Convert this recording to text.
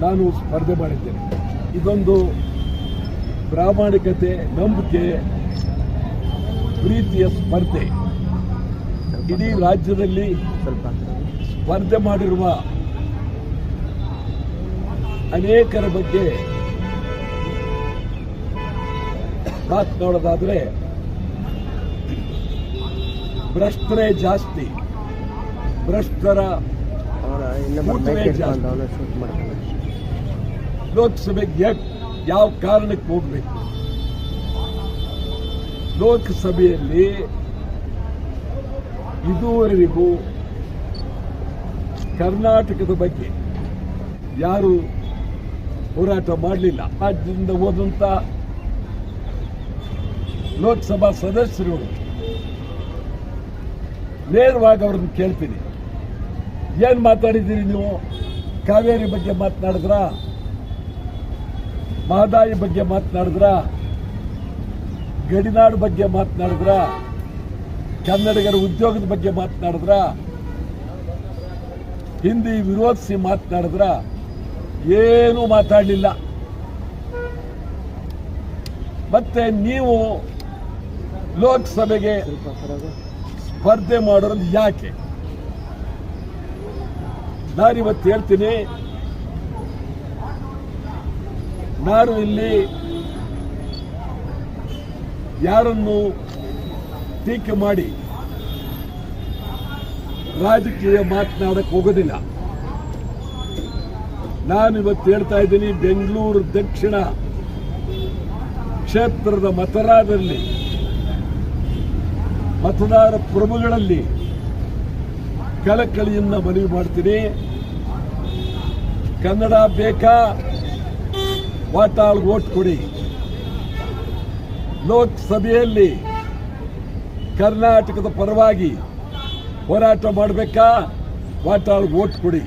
ನಾನು ಸ್ಪರ್ಧೆ ಮಾಡಿದ್ದೇನೆ. ಇದೊಂದು ಪ್ರಾಮಾಣಿಕತೆ, ನಂಬಿಕೆ, ಪ್ರೀತಿಯ ಸ್ಪರ್ಧೆ. ಇಡೀ ರಾಜ್ಯದಲ್ಲಿ ಸ್ಪರ್ಧೆ ಮಾಡಿರುವ ಅನೇಕರ ಬಗ್ಗೆ ಮಾತನಾಡೋದಾದ್ರೆ ಭ್ರಷ್ಟರೇ ಜಾಸ್ತಿ, ಭ್ರಷ್ಟರ ಕೂಟವೇ ಜಾಸ್ತಿ. ಲೋಕಸಭೆಗೆ ಯಾವ ಕಾರಣಕ್ಕೆ ಹೋಗಬೇಕು? ಲೋಕಸಭೆಯಲ್ಲಿ ಇದುವರೆಗೂ ಕರ್ನಾಟಕದ ಬಗ್ಗೆ ಯಾರು ಹೋರಾಟ ಮಾಡಲಿಲ್ಲ. ರಾಜ್ಯದಿಂದ ಹೋದಂತ ಲೋಕಸಭಾ ಸದಸ್ಯರು ನೇರವಾಗಿ ಅವ್ರನ್ನ ಕೇಳ್ತೀನಿ, ಏನ್ ಮಾತಾಡಿದ್ದೀರಿ ನೀವು? ಕಾವೇರಿ ಬಗ್ಗೆ ಮಾತನಾಡಿದ್ರ, ಮಹದಾಯಿ ಬಗ್ಗೆ ಮಾತನಾಡಿದ್ರ, ಗಡಿನಾಡು ಬಗ್ಗೆ ಮಾತನಾಡಿದ್ರ, ಕನ್ನಡಿಗರ ಉದ್ಯೋಗದ ಬಗ್ಗೆ ಮಾತನಾಡಿದ್ರ, ಹಿಂದಿ ವಿರೋಧಿಸಿ ಮಾತನಾಡಿದ್ರ? ಏನೂ ಮಾತಾಡಲಿಲ್ಲ. ಮತ್ತೆ ನೀವು ಲೋಕಸಭೆಗೆ ಸ್ಪರ್ಧೆ ಮಾಡೋದು ಯಾಕೆ? ನಾನಿವತ್ತು ಹೇಳ್ತೀನಿ, ನಾನು ಇಲ್ಲಿ ಯಾರನ್ನು ಟೀಕೆ ಮಾಡಿ ರಾಜಕೀಯ ಮಾತನಾಡಕ್ಕೆ ಹೋಗೋದಿಲ್ಲ. ನಾನು ಇವತ್ತು ಹೇಳ್ತಾ ಇದ್ದೀನಿ, ಬೆಂಗಳೂರು ದಕ್ಷಿಣ ಕ್ಷೇತ್ರದ ಮತದಾರರಲ್ಲಿ, ಮತದಾರ ಪ್ರಭುಗಳಲ್ಲಿ ಕಳಕಳಿಯನ್ನ ಮನವಿ ಮಾಡ್ತೀನಿ. ಕನ್ನಡ ಬೇಕಾ? ವಾಟಾಳ್ ವೋಟ್ ಕೊಡಿ. ಲೋಕಸಭೆಯಲ್ಲಿ ಕರ್ನಾಟಕದ ಪರವಾಗಿ ಹೋರಾಟ ಮಾಡಬೇಕಾ? ವಾಟಾಳ್ ವೋಟ್ ಕೊಡಿ.